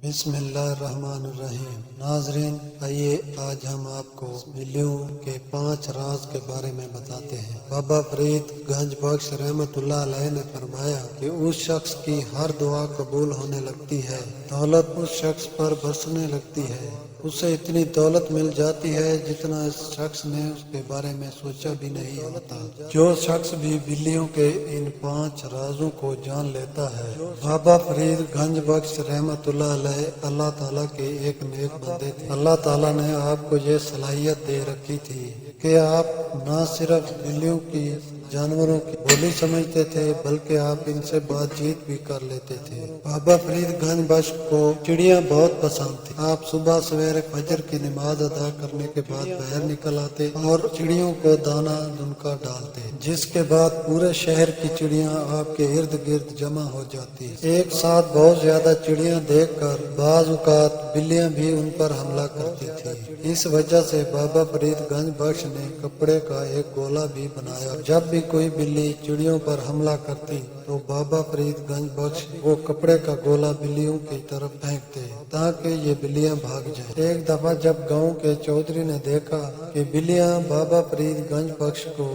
بسم اللہ الرحمن الرحیم۔ ناظرین، آئیے آج ہم آپ کو بلیوں کے 5 راز کے بارے میں بتاتے ہیں۔ بابا فرید گنج بخش رحمت اللہ علیہ نے فرمایا کہ اس شخص کی ہر دعا قبول ہونے لگتی ہے، دولت اس شخص پر برسنے لگتی ہے، اسے اتنی دولت مل جاتی ہے جتنا اس شخص نے اس کے بارے میں سوچا بھی نہیں ہوتا۔ جو شخص بھی بلیوں کے ان 5 رازوں کو جان لیتا ہے۔ بابا فرید گنج بخش رحمت اللہ علیہ اللہ تعالیٰ کے ایک نیک بندے تھے۔ اللہ تعالیٰ نے آپ کو یہ صلاحیت دے رکھی تھی کہ آپ نہ صرف بلیوں کی جانوروں کی بولی سمجھتے تھے بلکہ آپ ان سے بات چیت بھی کر لیتے تھے۔ بابا فرید گنج بخش کو چڑیاں بہت پسند تھی۔ آپ صبح سویرے فجر کی نماز ادا کرنے کے بعد باہر نکل آتے اور چڑیوں کو دانہ دنکا ڈالتے، جس کے بعد پورے شہر کی چڑیاں آپ کے ارد گرد جمع ہو جاتی۔ ایک ساتھ بہت زیادہ چڑیاں دیکھ کر بعض اوقات بلیاں بھی ان پر حملہ کرتی تھی۔ اس وجہ سے بابا فرید گنج بخش نے کپڑے کا ایک گولا بھی بنایا۔ جب بھی کوئی بلی چڑیوں پر حملہ کرتی تو بابا فرید گنج بخش وہ کپڑے کا گولا بلیوں کی طرف پھینکتے تاکہ یہ بلیاں بھاگ جائیں۔ ایک دفعہ جب گاؤں کے چودھری نے دیکھا کہ بلیاں بابا فرید گنج بخش کو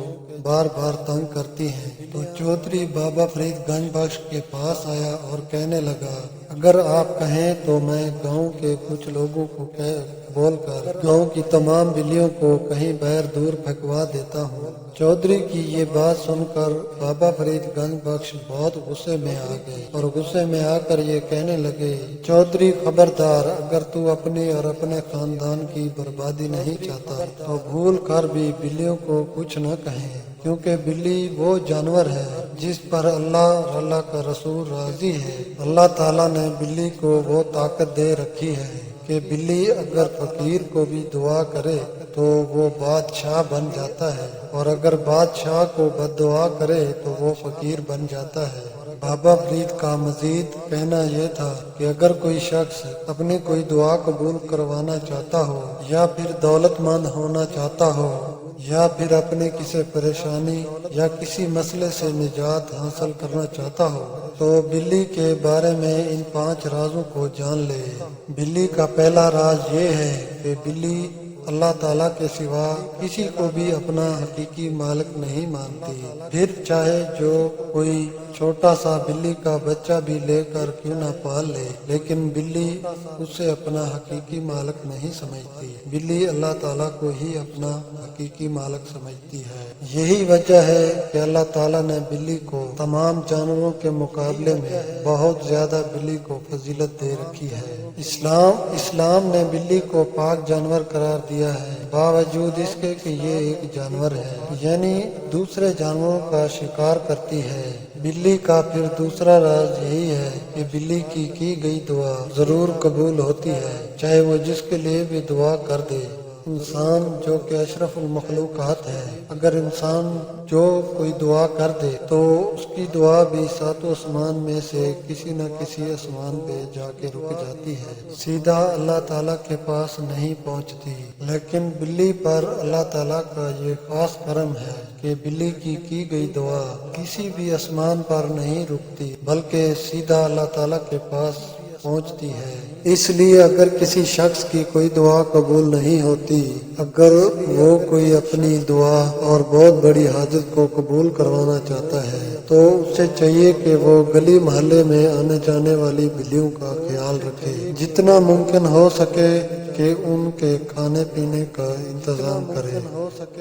بار بار تنگ کرتی ہیں تو چودھری بابا فرید گنج بخش کے پاس آیا اور کہنے لگا، اگر آپ کہیں تو میں گاؤں کے کچھ لوگوں کو بول کر گاؤں کی تمام بلیوں کو کہیں باہر دور پھینکوا دیتا ہوں۔ چودھری کی یہ بات سن کر بابا فرید گنج بخش بہت غصے میں آ گئے اور غصے میں آ کر یہ کہنے لگے، چودھری خبردار، اگر تو اپنی اور اپنے خاندان کی بربادی نہیں چاہتا تو بھول کر بھی بلیوں کو کچھ نہ کہیں، کیونکہ بلی وہ جانور ہے جس پر اللہ اور اللہ کا رسول راضی ہے۔ اللہ تعالیٰ نے بلی کو وہ طاقت دے رکھی ہے کہ بلی اگر فقیر کو بھی دعا کرے تو وہ بادشاہ بن جاتا ہے، اور اگر بادشاہ کو بد دعا کرے تو وہ فقیر بن جاتا ہے۔ بابا فرید کا مزید کہنا یہ تھا کہ اگر کوئی شخص اپنی کوئی دعا قبول کروانا چاہتا ہو، یا پھر دولت مند ہونا چاہتا ہو، یا پھر اپنی کسی پریشانی یا کسی مسئلے سے نجات حاصل کرنا چاہتا ہو تو بلی کے بارے میں ان 5 رازوں کو جان لے۔ بلی کا پہلا راز یہ ہے کہ بلی اللہ تعالیٰ کے سوا کسی کو بھی اپنا حقیقی مالک نہیں مانتی، پھر چاہے جو کوئی چھوٹا سا بلی کا بچہ بھی لے کر کیوں نہ پال لے، لیکن بلی اسے اپنا حقیقی مالک نہیں سمجھتی۔ بلی اللہ تعالیٰ کو ہی اپنا حقیقی مالک سمجھتی ہے۔ یہی وجہ ہے کہ اللہ تعالیٰ نے بلی کو تمام جانوروں کے مقابلے میں بہت زیادہ بلی کو فضیلت دے رکھی ہے۔ اسلام نے بلی کو پاک جانور قرار دیا ہے، باوجود اس کے کہ یہ ایک جانور ہے، یعنی دوسرے جانوروں کا شکار کرتی ہے۔ بلی کا پھر دوسرا راز یہی ہے کہ بلی کی گئی دعا ضرور قبول ہوتی ہے، چاہے وہ جس کے لیے بھی دعا کر دے۔ انسان جو کہ اشرف المخلوقات ہے، اگر انسان جو کوئی دعا کر دے تو اس کی دعا بھی 7 آسمان میں سے کسی نہ کسی آسمان پہ جا کے رک جاتی ہے، سیدھا اللہ تعالیٰ کے پاس نہیں پہنچتی۔ لیکن بلی پر اللہ تعالیٰ کا یہ خاص کرم ہے کہ بلی کی گئی دعا کسی بھی آسمان پر نہیں رکتی بلکہ سیدھا اللہ تعالیٰ کے پاس پہنچتی ہے۔ اس لیے اگر کسی شخص کی کوئی دعا قبول نہیں ہوتی، اگر وہ کوئی اپنی دعا اور بہت بڑی حاجت کو قبول کروانا چاہتا ہے تو اسے چاہیے کہ وہ گلی محلے میں آنے جانے والی بلیوں کا خیال رکھے، جتنا ممکن ہو سکے کہ ان کے کھانے پینے کا انتظام کرے،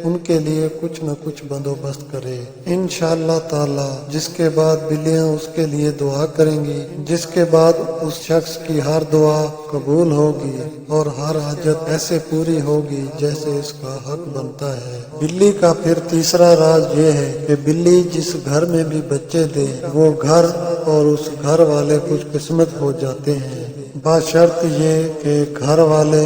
ان کے لیے کچھ نہ کچھ بندوبست کرے۔ انشاءاللہ تعالی جس کے بعد بلیاں اس کے لیے دعا کریں گی، جس کے بعد اس شخص کی ہر دعا قبول ہوگی اور ہر حاجت ایسے پوری ہوگی جیسے اس کا حق بنتا ہے۔ بلی کا پھر تیسرا راز یہ ہے کہ بلی جس گھر میں بھی بچے دے وہ گھر اور اس گھر والے خوش قسمت ہو جاتے ہیں، بشرط یہ کہ گھر والے